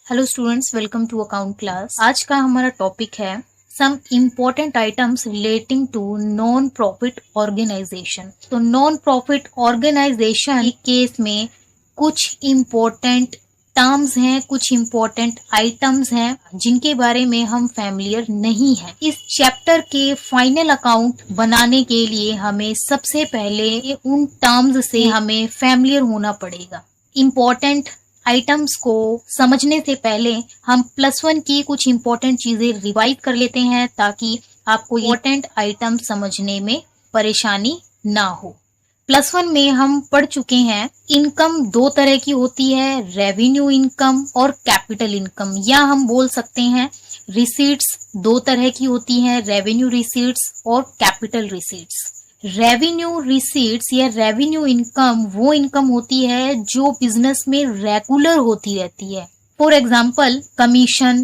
Hello students, welcome to account class. आज का हमारा टॉपिक है some important items relating to non profit organisation. तो नॉन प्रॉफिट ऑर्गेनाइजेशन के केस में कुछ इम्पोर्टेंट टर्म्स हैं, कुछ इम्पोर्टेंट आइटम्स हैं जिनके बारे में हम फैमिलियर नहीं हैं। इस चैप्टर के फाइनल अकाउंट बनाने के लिए हमें सबसे पहले उन टर्म्स से हमें फैमिलियर होना पड़ेगा। इम्पोर्टेंट आइटम्स को समझने से पहले हम +1 की कुछ इम्पोर्टेंट चीजें रिवाइज कर लेते हैं ताकि आपको इम्पोर्टेंट आइटम समझने में परेशानी ना हो। +1 में हम पढ़ चुके हैं इनकम दो तरह की होती है, रेवेन्यू इनकम और कैपिटल इनकम, या हम बोल सकते हैं रिसीट्स दो तरह की होती हैं, रेवेन्यू रिसीट्स और कैपिटल रिसीट्स। रेवेन्यू रिसीट्स या रेवेन्यू इनकम वो इनकम होती है जो बिजनेस में रेगुलर होती रहती है। For example commission,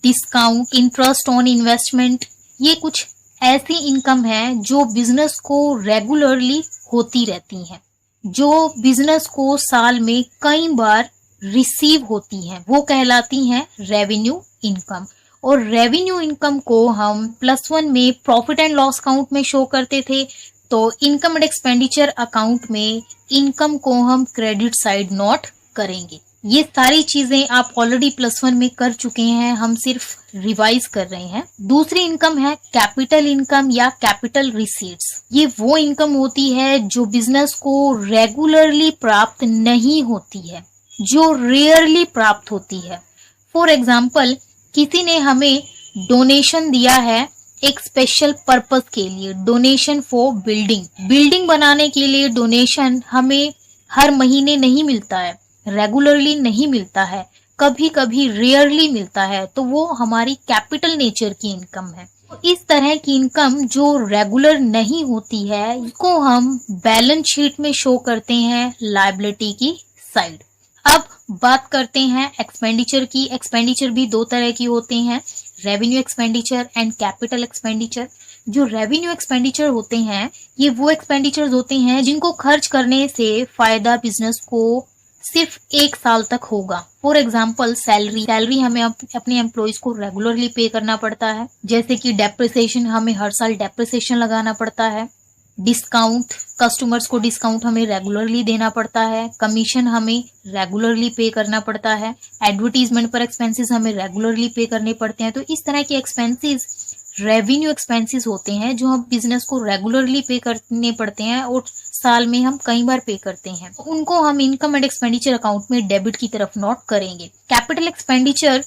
discount, interest on investment, ये कुछ ऐसी इनकम है जो बिजनेस को रेगुलरली होती रहती हैं, जो बिजनेस को साल में कई बार रिसीव होती हैं, वो कहलाती हैं रेवेन्यू इनकम। और रेवेन्यू इनकम को हम +1 में प्रॉफिट एंड लॉस अकाउंट में शो करते थे, तो इनकम एंड एक्सपेंडिचर अकाउंट में इनकम को हम क्रेडिट साइड नोट करेंगे। ये सारी चीजें आप ऑलरेडी +1 में कर चुके हैं, हम सिर्फ रिवाइज कर रहे हैं। दूसरी इनकम है कैपिटल इनकम या कैपिटल रिसीट्स। ये वो इनकम होती है जो बिजनेस को रेगुलरली प्राप्त नहीं होती है, जो रेयरली प्राप्त होती है। फॉर एग्जाम्पल किसी ने हमें डोनेशन दिया है एक स्पेशल पर्पस के लिए, डोनेशन फॉर बिल्डिंग बनाने के लिए डोनेशन हमें हर महीने नहीं मिलता है, रेगुलरली नहीं मिलता है, कभी कभी रेयरली मिलता है, तो वो हमारी कैपिटल नेचर की इनकम है। इस तरह की इनकम जो रेगुलर नहीं होती है इसको हम बैलेंस शीट में शो करते हैं लायबिलिटी की साइड। अब बात करते हैं एक्सपेंडिचर की। एक्सपेंडिचर भी दो तरह की होते हैं, revenue expenditure and capital expenditure. जो रेवेन्यू एक्सपेंडिचर होते हैं ये वो एक्सपेंडिचर होते हैं जिनको खर्च करने से फायदा बिजनेस को सिर्फ 1 साल तक होगा। फॉर एग्जाम्पल सैलरी हमें अपने एम्प्लॉइज को रेगुलरली पे करना पड़ता है, जैसे कि डेप्रिसिएशन, हमें हर साल डेप्रिसिएशन लगाना पड़ता है। डिस्काउंट, कस्टमर्स को डिस्काउंट हमें रेगुलरली देना पड़ता है। कमीशन हमें रेगुलरली पे करना पड़ता है। एडवर्टीजमेंट पर एक्सपेंसेस हमें रेगुलरली पे करने पड़ते हैं। तो इस तरह के एक्सपेंसेस रेवेन्यू एक्सपेंसेस होते हैं जो हम बिजनेस को रेगुलरली पे करने पड़ते हैं और साल में हम कई बार पे करते हैं, तो उनको हम इनकम एंड एक्सपेंडिचर अकाउंट में डेबिट की तरफ नोट करेंगे। कैपिटल एक्सपेंडिचर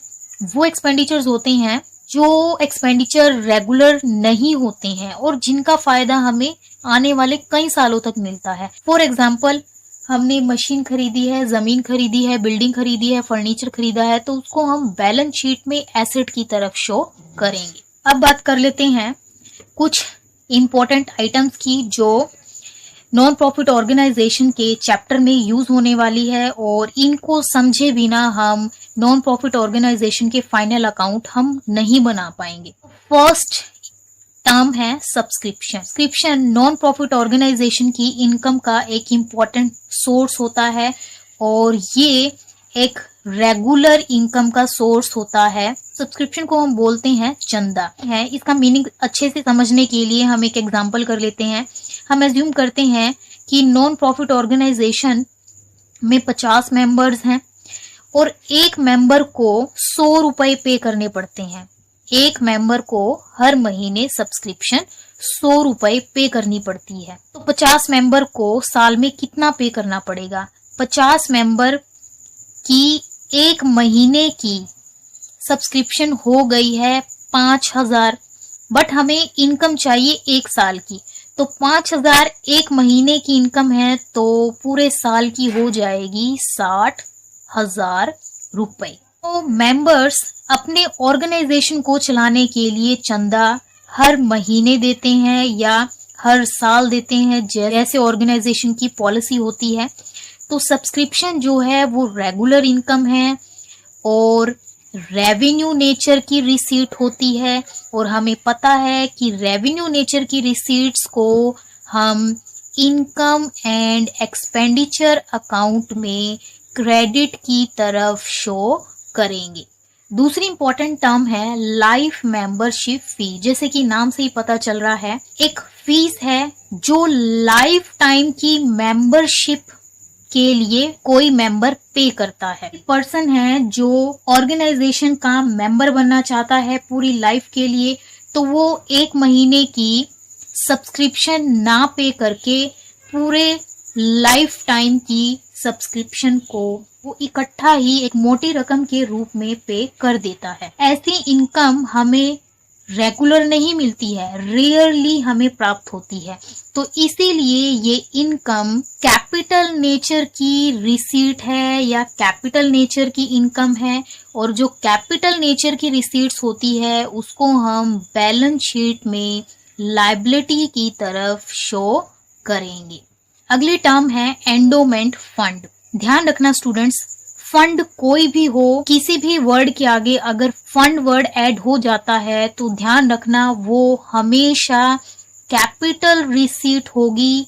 वो एक्सपेंडिचर्स होते हैं जो एक्सपेंडिचर रेगुलर नहीं होते हैं और जिनका फायदा हमें आने वाले कई सालों तक मिलता है। फॉर एग्जाम्पल हमने मशीन खरीदी है, जमीन खरीदी है, बिल्डिंग खरीदी है, फर्नीचर खरीदा है, तो उसको हम बैलेंस शीट में एसेट की तरफ शो करेंगे। अब बात कर लेते हैं कुछ इम्पोर्टेंट आइटम्स की जो नॉन प्रॉफिट ऑर्गेनाइजेशन के चैप्टर में यूज होने वाली है, और इनको समझे बिना हम नॉन प्रॉफिट ऑर्गेनाइजेशन के फाइनल अकाउंट हम नहीं बना पाएंगे। फर्स्ट टर्म है सब्सक्रिप्शन। नॉन प्रॉफिट ऑर्गेनाइजेशन की इनकम का एक इम्पॉर्टेंट सोर्स होता है और ये एक रेगुलर इनकम का सोर्स होता है। सब्सक्रिप्शन को हम बोलते हैं चंदा है। इसका मीनिंग अच्छे से समझने के लिए हम एक एग्जांपल कर लेते हैं। हम एज्यूम करते हैं कि नॉन प्रॉफिट ऑर्गेनाइजेशन में 50 मेंबर्स हैं और एक मेंबर को 100 रुपए पे करने पड़ते हैं। एक मेंबर को हर महीने सब्सक्रिप्शन 100 रुपए पे करनी पड़ती है। तो 50 मेंबर को साल में कितना पे करना पड़ेगा? 50 मेंबर की एक महीने की सब्सक्रिप्शन हो गई है 5000, बट हमें इनकम चाहिए 1 साल की, तो 5000 एक महीने की इनकम है तो पूरे साल की हो जाएगी 60,000 रुपए। तो मेंबर्स अपने ऑर्गेनाइजेशन को चलाने के लिए चंदा हर महीने देते हैं या हर साल देते हैं, जैसे ऑर्गेनाइजेशन की पॉलिसी होती है। तो सब्सक्रिप्शन जो है वो रेगुलर इनकम है और रेवेन्यू नेचर की रिसीट होती है, और हमें पता है कि रेवेन्यू नेचर की रिसीट्स को हम इनकम एंड एक्सपेंडिचर अकाउंट में क्रेडिट की तरफ शो करेंगे। दूसरी इंपॉर्टेंट टर्म है लाइफ मेंबरशिप फी। जैसे कि नाम से ही पता चल रहा है, एक फीस है जो लाइफ टाइम की मेंबरशिप के लिए कोई मेंबर पे करता है। पर्सन है जो ऑर्गेनाइजेशन का मेंबर बनना चाहता है पूरी लाइफ के लिए, तो वो 1 महीने की सब्सक्रिप्शन ना पे करके पूरे लाइफ टाइम की सब्सक्रिप्शन को वो इकट्ठा ही एक मोटी रकम के रूप में पे कर देता है। ऐसी इनकम हमें रेगुलर नहीं मिलती है, रेयरली हमें प्राप्त होती है। तो इसीलिए ये इनकम कैपिटल नेचर की रिसीट है या कैपिटल नेचर की इनकम है, और जो कैपिटल नेचर की रिसीट्स होती है उसको हम बैलेंस शीट में लायबिलिटी की तरफ शो करेंगे। अगली टर्म है एंडोमेंट फंड। ध्यान रखना स्टूडेंट्स, फंड कोई भी हो, किसी भी वर्ड के आगे अगर फंड वर्ड ऐड हो जाता है तो ध्यान रखना वो हमेशा कैपिटल रिसीट होगी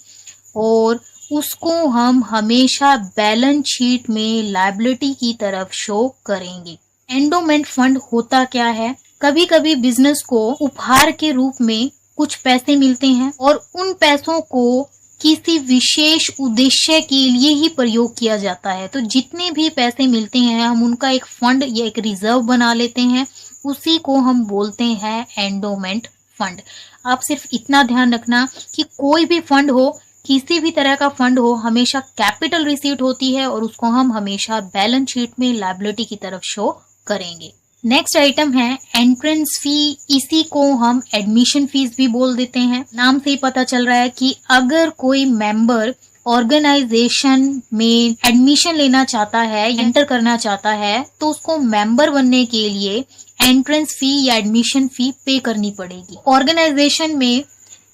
और उसको हम हमेशा बैलेंस शीट में लायबिलिटी की तरफ शो करेंगे। एंडोमेंट फंड होता क्या है? कभी कभी बिजनेस को उपहार के रूप में कुछ पैसे मिलते हैं और उन पैसों को किसी विशेष उद्देश्य के लिए ही प्रयोग किया जाता है। तो जितने भी पैसे मिलते हैं हम उनका एक फंड या एक रिजर्व बना लेते हैं, उसी को हम बोलते हैं एंडोमेंट फंड। आप सिर्फ इतना ध्यान रखना कि कोई भी फंड हो, किसी भी तरह का फंड हो, हमेशा कैपिटल रिसीट होती है और उसको हम हमेशा बैलेंस शीट में लायबिलिटी की तरफ शो करेंगे। नेक्स्ट आइटम है एंट्रेंस फी। इसी को हम एडमिशन फीस भी बोल देते हैं। नाम से ही पता चल रहा है कि अगर कोई मेंबर ऑर्गेनाइजेशन में एडमिशन लेना चाहता है, एंटर करना चाहता है, तो उसको मेंबर बनने के लिए एंट्रेंस फी या एडमिशन फी पे करनी पड़ेगी। ऑर्गेनाइजेशन में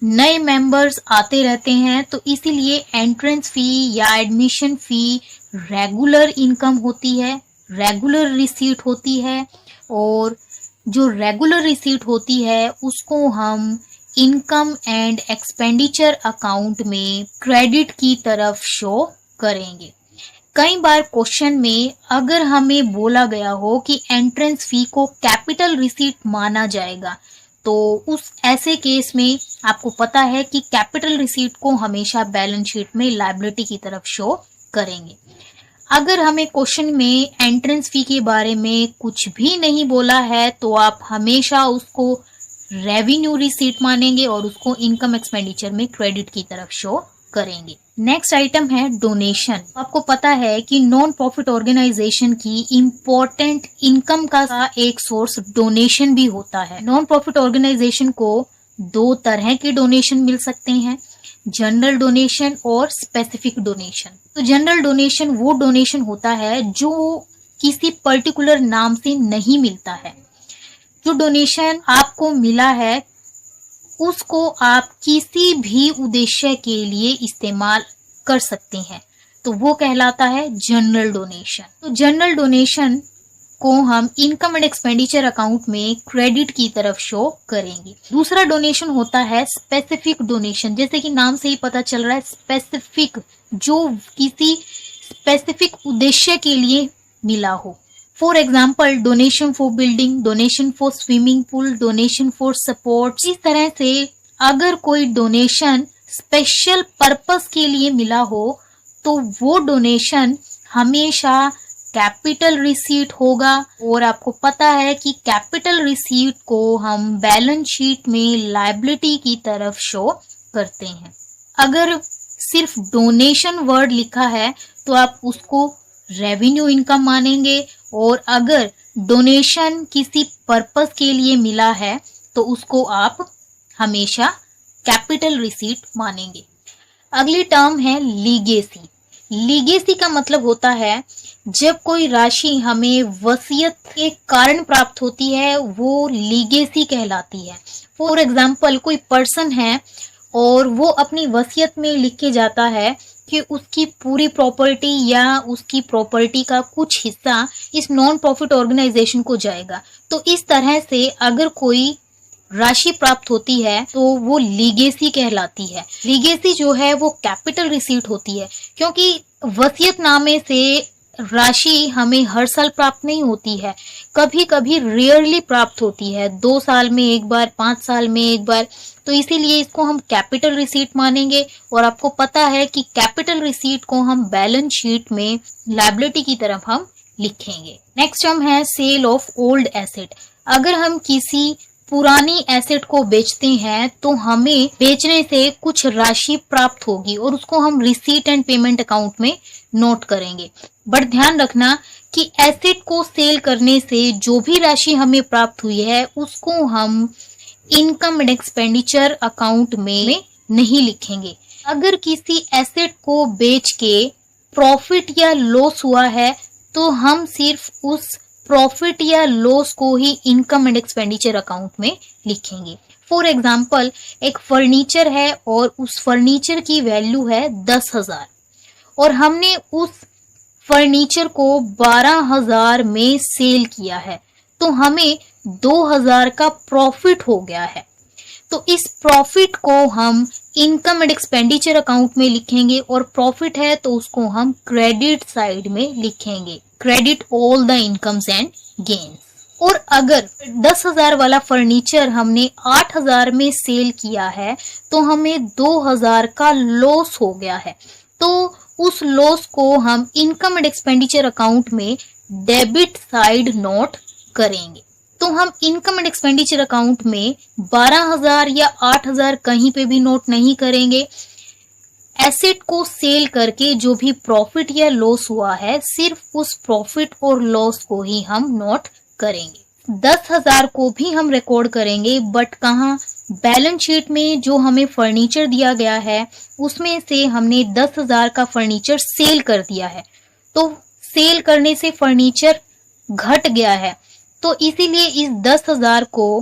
नए मेंबर्स आते रहते हैं, तो इसीलिए एंट्रेंस फी या एडमिशन फी रेगुलर इनकम होती है, रेगुलर रिसीट होती है, और जो रेगुलर रिसीट होती है उसको हम इनकम एंड एक्सपेंडिचर अकाउंट में क्रेडिट की तरफ शो करेंगे। कई बार क्वेश्चन में अगर हमें बोला गया हो कि एंट्रेंस फी को कैपिटल रिसीट माना जाएगा, तो उस ऐसे केस में आपको पता है कि कैपिटल रिसीट को हमेशा बैलेंस शीट में लायबिलिटी की तरफ शो करेंगे। अगर हमें क्वेश्चन में एंट्रेंस फी के बारे में कुछ भी नहीं बोला है तो आप हमेशा उसको रेवेन्यू रिसीट मानेंगे और उसको इनकम एक्सपेंडिचर में क्रेडिट की तरफ शो करेंगे। नेक्स्ट आइटम है डोनेशन। आपको पता है कि नॉन प्रॉफिट ऑर्गेनाइजेशन की इम्पोर्टेंट इनकम का एक सोर्स डोनेशन भी होता है। नॉन प्रॉफिट ऑर्गेनाइजेशन को 2 तरह के डोनेशन मिल सकते हैं, जनरल डोनेशन और स्पेसिफिक डोनेशन। तो जनरल डोनेशन वो डोनेशन होता है जो किसी पर्टिकुलर नाम से नहीं मिलता है। जो डोनेशन आपको मिला है उसको आप किसी भी उद्देश्य के लिए इस्तेमाल कर सकते हैं, तो वो कहलाता है जनरल डोनेशन। तो जनरल डोनेशन को हम इनकम एंड एक्सपेंडिचर अकाउंट में क्रेडिट की तरफ शो करेंगे। दूसरा डोनेशन होता है स्पेसिफिक डोनेशन। जैसे कि नाम से ही पता चल रहा है, स्पेसिफिक, जो किसी स्पेसिफिक उद्देश्य के लिए मिला हो। For example donation for building, donation for swimming pool, donation for support. इस तरह से अगर कोई डोनेशन स्पेशल पर्पस के लिए मिला हो तो वो डोनेशन हमेशा कैपिटल रिसीट होगा, और आपको पता है कि कैपिटल रिसीट को हम बैलेंस शीट में लायबिलिटी की तरफ शो करते हैं। अगर सिर्फ डोनेशन वर्ड लिखा है तो आप उसको रेवेन्यू इनकम मानेंगे, और अगर डोनेशन किसी पर्पस के लिए मिला है तो उसको आप हमेशा कैपिटल रिसीट मानेंगे। अगली टर्म है लीगेसी। लीगेसी का मतलब होता है जब कोई राशि हमें वसीयत के कारण प्राप्त होती है, वो लीगेसी कहलाती है। फॉर एग्जाम्पल कोई पर्सन है और वो अपनी वसीयत में लिख के जाता है कि उसकी पूरी प्रॉपर्टी या उसकी प्रॉपर्टी का कुछ हिस्सा इस नॉन प्रॉफिट ऑर्गेनाइजेशन को जाएगा। तो इस तरह से अगर कोई राशि प्राप्त होती है तो वो लीगेसी कहलाती है। लीगेसी जो है वो कैपिटल रिसीट होती है, क्योंकि वसीयतनामे से राशि हमें हर साल प्राप्त नहीं होती है, कभी कभी रेयरली प्राप्त होती है, 2 साल में एक बार, 5 साल में एक बार। तो इसीलिए इसको हम कैपिटल रिसीट मानेंगे। और आपको पता है कि कैपिटल रिसीट को हम बैलेंस शीट में लायबिलिटी की तरफ हम लिखेंगे। नेक्स्ट टर्म है सेल ऑफ ओल्ड एसेट। अगर हम किसी पुरानी एसेट को बेचते हैं तो हमें बेचने से कुछ राशि प्राप्त होगी और उसको हम रिसीट एंड पेमेंट अकाउंट में नोट करेंगे। बट ध्यान रखना कि एसेट को सेल करने से जो भी राशि हमें प्राप्त हुई है उसको हम इनकम एंड एक्सपेंडिचर अकाउंट में नहीं लिखेंगे। अगर किसी एसेट को बेच के प्रॉफिट या लॉस हुआ है तो हम सिर्फ उस प्रॉफिट या लॉस को ही इनकम एंड एक्सपेंडिचर अकाउंट में लिखेंगे। फॉर एग्जाम्पल, एक फर्नीचर है और उस फर्नीचर की वैल्यू है 10,000 और हमने उस फर्नीचर को 12,000 में सेल किया है तो हमें 2,000 का प्रॉफिट हो गया है। तो इस प्रॉफिट को हम इनकम एंड एक्सपेंडिचर अकाउंट में लिखेंगे और प्रॉफिट है तो उसको हम क्रेडिट साइड में लिखेंगे, credit all the incomes and gains. और अगर 10,000 वाला फर्नीचर हमने 8,000 में सेल किया है तो हमें 2,000 का लॉस हो गया है, तो उस लॉस को हम इनकम एंड एक्सपेंडिचर अकाउंट में डेबिट साइड नोट करेंगे। तो हम इनकम एंड एक्सपेंडिचर अकाउंट में 12,000 या 8,000 कहीं पे भी नोट नहीं करेंगे। एसेट को सेल करके जो भी प्रॉफिट या लॉस हुआ है सिर्फ उस प्रॉफिट और लॉस को ही हम नोट करेंगे। 10,000 को भी हम रिकॉर्ड करेंगे, बट कहाँ? बैलेंस शीट में जो हमें फर्नीचर दिया गया है उसमें से हमने 10,000 का फर्नीचर सेल कर दिया है, तो सेल करने से फर्नीचर घट गया है, तो इसीलिए इस 10,000 को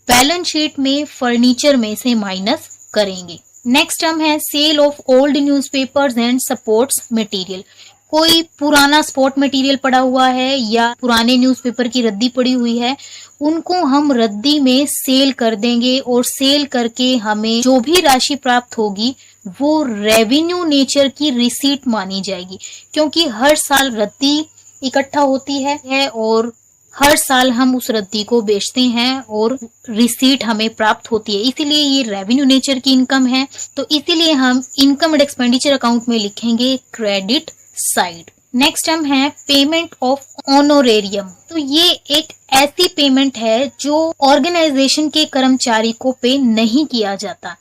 बैलेंस शीट में फर्नीचर में से माइनस करेंगे। नेक्स्ट टर्म है sale of old newspapers and supports material. कोई पुराना सपोर्ट मटेरियल पड़ा हुआ है या पुराने न्यूज़पेपर की रद्दी पड़ी हुई है, उनको हम रद्दी में सेल कर देंगे और सेल करके हमें जो भी राशि प्राप्त होगी वो रेवेन्यू नेचर की रिसीट मानी जाएगी, क्योंकि हर साल रद्दी इकट्ठा होती है और हर साल हम उस रद्दी को बेचते हैं और रिसीट हमें प्राप्त होती है, इसीलिए ये रेवेन्यू नेचर की इनकम है। तो इसीलिए हम इनकम एंड एक्सपेंडिचर अकाउंट में लिखेंगे क्रेडिट साइड। नेक्स्ट टर्म है पेमेंट ऑफ ऑनोरेरियम। तो ये एक ऐसी पेमेंट है जो ऑर्गेनाइजेशन के कर्मचारी को पे नहीं किया जाता।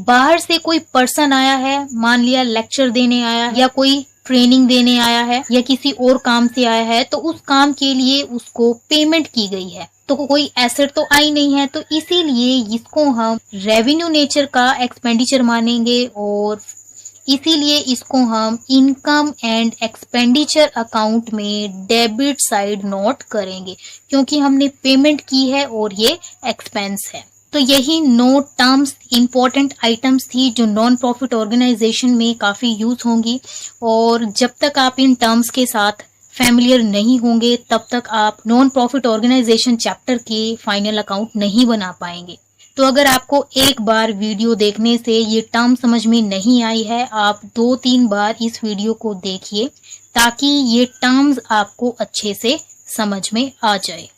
बाहर से कोई पर्सन आया है, मान लिया लेक्चर देने आया या कोई ट्रेनिंग देने आया है या किसी और काम से आया है, तो उस काम के लिए उसको पेमेंट की गई है, तो कोई एसेट तो आई नहीं है, तो इसीलिए इसको हम रेवेन्यू नेचर का एक्सपेंडिचर मानेंगे और इसीलिए इसको हम इनकम एंड एक्सपेंडिचर अकाउंट में डेबिट साइड नोट करेंगे, क्योंकि हमने पेमेंट की है और ये एक्सपेंस है। तो यही 9 टर्म्स इंपॉर्टेंट आइटम्स थी जो नॉन प्रॉफिट ऑर्गेनाइजेशन में काफ़ी यूज होंगी, और जब तक आप इन टर्म्स के साथ फैमिलियर नहीं होंगे तब तक आप नॉन प्रॉफिट ऑर्गेनाइजेशन चैप्टर के फाइनल अकाउंट नहीं बना पाएंगे। तो अगर आपको एक बार वीडियो देखने से ये टर्म समझ में नहीं आई है, आप 2-3 बार इस वीडियो को देखिए ताकि ये टर्म्स आपको अच्छे से समझ में आ जाए।